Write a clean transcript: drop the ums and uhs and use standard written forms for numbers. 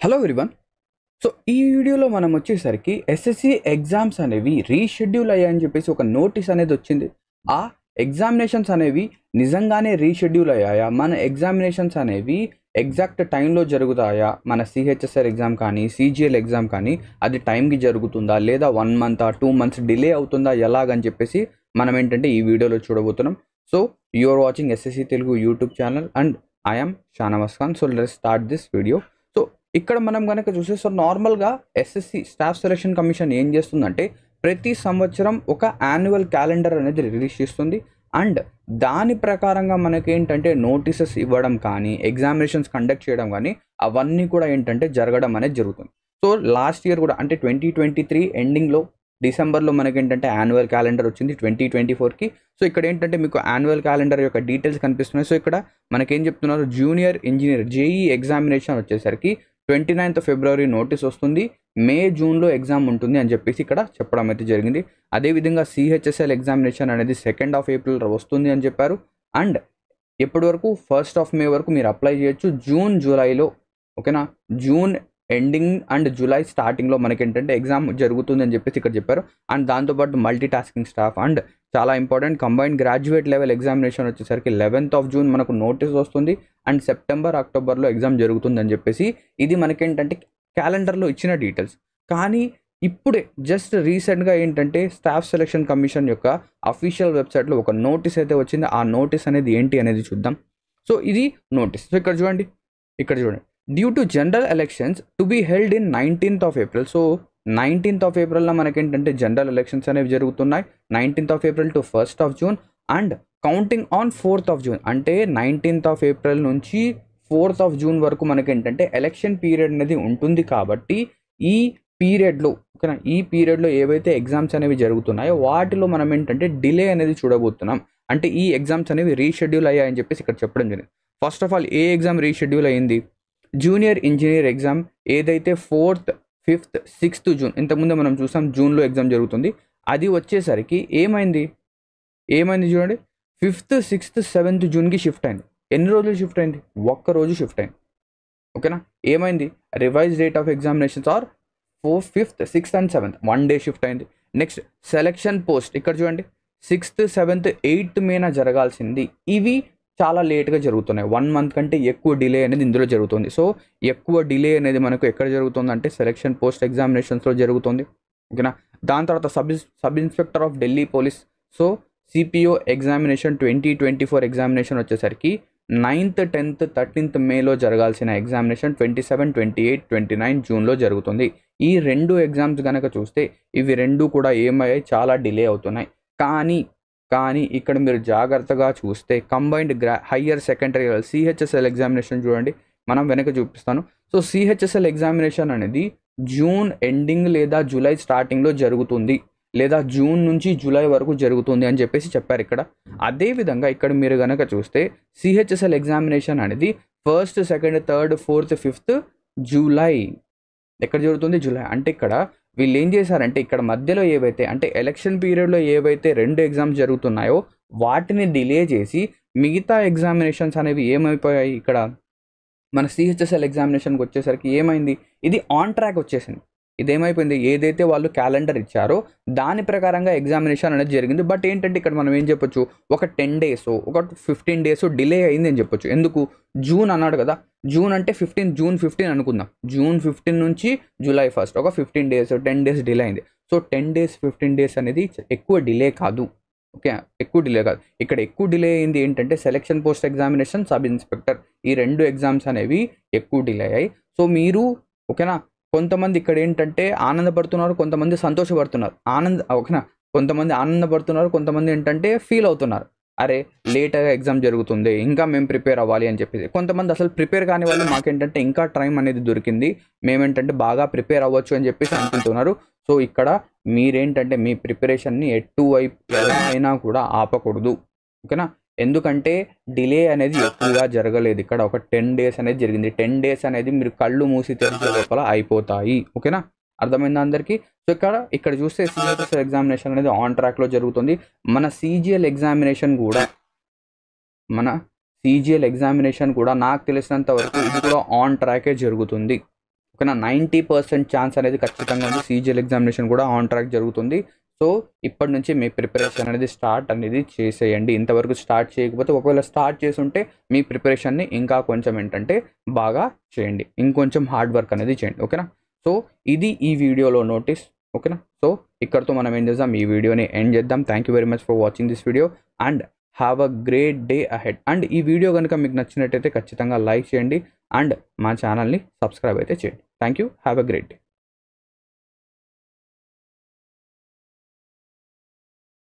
Hello everyone. So ఈ వీడియోలో మనం వచ్చేసరికి ఎస్ఎస్సి ఎగ్జామ్స్ అనేవి రీషెడ్యూల్ అయ్యాయని చెప్పేసి ఒక నోటీస్ అనేది వచ్చింది. ఆ ఎగ్జామినేషన్స్ అనేవి నిజంగానే రీషెడ్యూల్ అయ్యాయా? మన ఎగ్జామినేషన్స్ అనేవి ఎగ్జాక్ట్ టైంలో జరుగుతాయా? మన సిహెచ్ఎస్ఆర్ ఎగ్జామ్ కానీ సీజీఎల్ ఎగ్జామ్ కానీ అది టైంకి జరుగుతుందా, లేదా 1 మంత్ 2 మంత్స్ డిలే అవుతుందా, ఎలాగని చెప్పేసి మనం ఏంటంటే ఈ వీడియోలో చూడబోతున్నాం. So you are watching SSC Telugu YouTube channel and I am Shanavas Khan. So let's start this video. So ఇక్కడ మనం కనుక చూస్తే నార్మల్గా ఎస్ఎస్సి స్టాఫ్ సెలక్షన్ కమిషన్ ఏం చేస్తుందంటే ప్రతి సంవత్సరం ఒక యాన్యువల్ క్యాలెండర్ అనేది రిలీజ్ చేస్తుంది. అండ్ దాని ప్రకారంగా మనకేంటంటే నోటీసెస్ ఇవ్వడం కానీ ఎగ్జామినేషన్స్ కండక్ట్ చేయడం కానీ అవన్నీ కూడా ఏంటంటే జరగడం అనేది జరుగుతుంది. సో లాస్ట్ ఇయర్ కూడా అంటే 2023 ఎండింగ్లో డిసెంబర్లో మనకేంటంటే యాన్యువల్ క్యాలెండర్ వచ్చింది 2024కి. సో ఇక్కడ ఏంటంటే మీకు యాన్యువల్ క్యాలెండర్ యొక్క డీటెయిల్స్ కనిపిస్తున్నాయి. సో ఇక్కడ మనకేం చెప్తున్నారు, జూనియర్ ఇంజనీర్ జేఈ ఎగ్జామినేషన్ వచ్చేసరికి 29th ఫిబ్రవరి నోటీస్ వస్తుంది, మే జూన్లో ఎగ్జామ్ ఉంటుంది అని చెప్పేసి ఇక్కడ చెప్పడం అయితే జరిగింది. అదేవిధంగా సిహెచ్ఎస్ఎల్ ఎగ్జామినేషన్ అనేది 2nd ఏప్రిల్ వస్తుంది అని చెప్పారు. అండ్ ఎప్పటి వరకు 1st మే వరకు మీరు అప్లై చేయొచ్చు. జూన్ జూలైలో ఓకేనా, జూన్ ఎండింగ్ అండ్ జూలై స్టార్టింగ్లో మనకి ఏంటంటే ఎగ్జామ్ జరుగుతుంది అని చెప్పేసి ఇక్కడ చెప్పారు. అండ్ దాంతోపాటు మల్టీ టాస్కింగ్ స్టాఫ్ అండ్ చాలా important combined graduate level examination వచ్చేసరికి 11th జూన్ మనకు నోటీస్ వస్తుంది. అండ్ సెప్టెంబర్ అక్టోబర్లో ఎగ్జామ్ జరుగుతుంది అని చెప్పేసి ఇది మనకేంటంటే క్యాలెండర్లో ఇచ్చిన డీటెయిల్స్. కానీ ఇప్పుడే జస్ట్ రీసెంట్గా ఏంటంటే స్టాఫ్ సెలక్షన్ కమిషన్ యొక్క అఫీషియల్ వెబ్సైట్లో ఒక నోటీస్ అయితే వచ్చింది. ఆ నోటీస్ అనేది ఏంటి అనేది చూద్దాం. సో ఇది నోటీస్. సో ఇక్కడ చూడండి, due to general elections to be held in 19th April. So 19th ఏప్రిల్లో మనకేంటంటే జనరల్ ఎలక్షన్స్ అనేవి జరుగుతున్నాయి. 19th April to 1st June and counting on 4th June. అంటే 19th ఏప్రిల్ నుంచి 4th జూన్ వరకు మనకేంటంటే ఎలక్షన్ పీరియడ్ అనేది ఉంటుంది. కాబట్టి ఈ పీరియడ్లో ఓకేనా, ఈ పీరియడ్లో ఏవైతే ఎగ్జామ్స్ అనేవి జరుగుతున్నాయో వాటిలో మనం ఏంటంటే డిలే అనేది చూడబోతున్నాం. అంటే ఈ ఎగ్జామ్స్ అనేవి రీషెడ్యూల్ అయ్యాయని చెప్పేసి ఇక్కడ చెప్పడం జరిగింది. First of all A exam reschedule అయ్యింది? జూనియర్ ఇంజనీర్ ఎగ్జామ్ ఏదైతే 4th, 5th, 6th జూన్ ఇంతకుముందే మనం చూసాం జూన్లో ఎగ్జామ్ జరుగుతుంది. అది వచ్చేసరికి ఏమైంది చూడండి, 5th, 6th, 7th జూన్కి షిఫ్ట్ అయింది. ఎన్ని రోజులు షిఫ్ట్ అయింది? ఒక్క రోజు షిఫ్ట్ అయింది. ఓకేనా, ఏమైంది? Revise date of examinations are 4th, 5th, 6th and 7th 1 day shift అయింది. నెక్స్ట్ సెలక్షన్ పోస్ట్ ఇక్కడ చూడండి, 6th, 7th, 8th మేన జరగాల్సింది ఇవి చాలా లేట్గా జరుగుతున్నాయి. 1 మంత్ కంటే ఎక్కువ డిలే అనేది ఇందులో జరుగుతుంది. సో ఎక్కువ డిలే అనేది మనకు ఎక్కడ జరుగుతుంది అంటే సెలక్షన్ పోస్ట్ ఎగ్జామినేషన్స్లో జరుగుతుంది. ఓకేనా, దాని తర్వాత sub inspector of Delhi police. So CPO examination 2024 examination వచ్చేసరికి 9th, 10th, 13th మేలో జరగాల్సిన ఎగ్జామినేషన్ 27, 28, 29 జూన్లో జరుగుతుంది. ఈ 2 ఎగ్జామ్స్ కనుక చూస్తే ఇవి 2 కూడా ఏమయ్యాయి, చాలా డిలే అవుతున్నాయి. కానీ ఇక్కడ మీరు జాగ్రత్తగా చూస్తే combined higher secondary level CHSL examination చూడండి, మనం వెనక చూపిస్తాను. సో సిహెచ్ఎస్ఎల్ ఎగ్జామినేషన్ అనేది జూన్ ఎండింగ్ లేదా జూలై స్టార్టింగ్లో జరుగుతుంది, లేదా జూన్ నుంచి జూలై వరకు జరుగుతుంది అని చెప్పేసి చెప్పారు ఇక్కడ. అదేవిధంగా ఇక్కడ మీరు కనుక చూస్తే సిహెచ్ఎస్ఎల్ ఎగ్జామినేషన్ అనేది 1st, 2nd, 3rd, 4th, 5th July ఎక్కడ జరుగుతుంది? జూలై. అంటే ఇక్కడ వీళ్ళు ఏం చేశారంటే ఇక్కడ మధ్యలో ఏవైతే అంటే ఎలక్షన్ పీరియడ్లో ఏవైతే 2 ఎగ్జామ్స్ జరుగుతున్నాయో వాటిని డిలే చేసి మిగతా ఎగ్జామినేషన్స్ అనేవి ఏమైపోయాయి, ఇక్కడ మన సిహెచ్ఎస్ఎల్ ఎగ్జామినేషన్కి వచ్చేసరికి ఏమైంది, ఇది ఆన్ ట్రాక్ వచ్చేసింది. ఇదేమైపోయింది, ఏదైతే వాళ్ళు క్యాలెండర్ ఇచ్చారో దాని ప్రకారంగా ఎగ్జామినేషన్ అనేది జరిగింది. బట్ ఏంటంటే ఇక్కడ మనం ఏం చెప్పొచ్చు, ఒక 10 days ఒక 15 days డిలే అయింది అని చెప్పొచ్చు. ఎందుకు? జూన్ అన్నాడు కదా, జూన్ అంటే జూన్ 15 అనుకుందాం. జూన్ 15 నుంచి జూలై 1st ఒక 15 days 10 days డిలే అయింది. సో 10 days 15 days అనేది ఎక్కువ డిలే కాదు. ఓకే, ఎక్కువ డిలే కాదు. ఇక్కడ ఎక్కువ డిలే అయింది ఏంటంటే selection post examination, sub inspector, ఈ 2 ఎగ్జామ్స్ అనేవి ఎక్కువ డిలే అయ్యాయి. సో మీరు ఓకేనా, కొంతమంది ఇక్కడ ఏంటంటే ఆనందపడుతున్నారు, కొంతమంది సంతోషపడుతున్నారు. ఓకేనా, కొంతమంది ఆనందపడుతున్నారు, కొంతమంది ఏంటంటే ఫీల్ అవుతున్నారు, అరే లేట్గా ఎగ్జామ్ జరుగుతుంది ఇంకా మేము ప్రిపేర్ అవ్వాలి అని చెప్పేసి. కొంతమంది అసలు ప్రిపేర్ కాని వాళ్ళు మాకేంటంటే ఇంకా టైం అనేది దొరికింది, మేమేంటంటే బాగా ప్రిపేర్ అవ్వచ్చు అని చెప్పేసి అనుకుంటున్నారు. సో ఇక్కడ మీరేంటంటే మీ ప్రిపరేషన్ని ఎటువైపు అయినా కూడా ఆపకూడదు. ఓకేనా, ఎందుకంటే డిలే అనేది ఎక్కువగా జరగలేదు. ఇక్కడ ఒక 10 days అనేది జరిగింది. 10 days అనేది మీరు కళ్ళు మూసి తెరిచే లోపల అయిపోతాయి. ఓకేనా, అర్థమైందా అందరికీ? సో ఇక్కడ చూస్తే సిహెచ్ఎస్ఎల్ ఎగ్జామినేషన్ అనేది ఆన్ ట్రాక్లో జరుగుతుంది. మన సీజీఎల్ ఎగ్జామినేషన్ కూడా నాకు తెలిసినంత వరకు ఇది కూడా ఆన్ ట్రాకే జరుగుతుంది. ఓకేనా. 90% ఛాన్స్ అనేది ఖచ్చితంగా ఉంది. CGL ఎగ్జామినేషన్ కూడా ఆన్ ట్రాక్ జరుగుతుంది. సో ఇప్పటి నుంచి మీ ప్రిపరేషన్ అనేది స్టార్ట్ అనేది చేసేయండి. ఇంతవరకు స్టార్ట్ చేయకపోతే, ఒకవేళ స్టార్ట్ చేసుంటే మీ ప్రిపరేషన్ని ఇంకా కొంచెం ఏంటంటే బాగా చేయండి, ఇంకొంచెం హార్డ్ వర్క్ అనేది చేయండి. ఓకేనా. సో ఇది ఈ వీడియోలో నోటీస్. ఓకేనా. సో ఇక్కడితో మనం ఏం చేద్దాం, ఈ వీడియోని ఎండ్ చేద్దాం. Thank you very much for watching this video and have a great day ahead. And ఈ వీడియో కనుక మీకు నచ్చినట్టయితే ఖచ్చితంగా లైక్ చేయండి అండ్ మా ఛానల్ని సబ్స్క్రైబ్ అయితే చేయండి. Thank you. Have a great day.